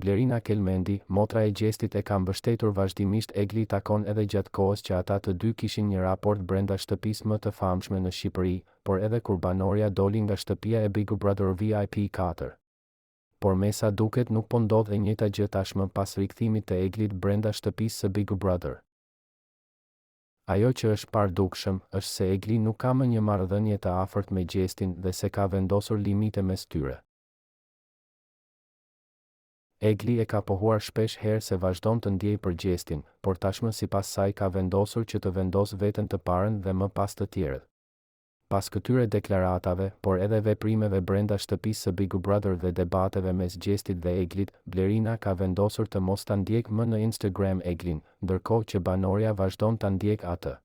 Blerina Kelmendi, motra e Gjestit e ka mbështetur vazhdimisht Egli takon edhe gjatë kohës që ata të dy kishin një raport brenda shtëpisë më të famshme në Shqipëri, por edhe kur banorja doli nga shtëpia e Big Brother VIP 4. Por me sa duket nuk po ndodh e njëjta gjë tashmë pas rikthimit të Eglit brenda shtëpisë së Big Brother. Ajo që është pardukshëm është se Egli nuk ka më një marrëdhënie të afërt me Gjestin dhe se ka vendosur limite mes tyre. Egli e ka pohuar shpesh herë se vazhdon të ndjej për Gjestin, por tashmë sipas saj ka vendosur që të vendos veten të parën dhe më pas të tjerët. Pas këtyre deklaratave, por edhe veprimeve brenda shtëpisë së Big Brother dhe debateve mes Gjestit dhe Eglit, Blerina ka vendosur të mos ta ndjek më në Instagram Eglin, ndërkohë që banorja vazhdon ta ndjek atë.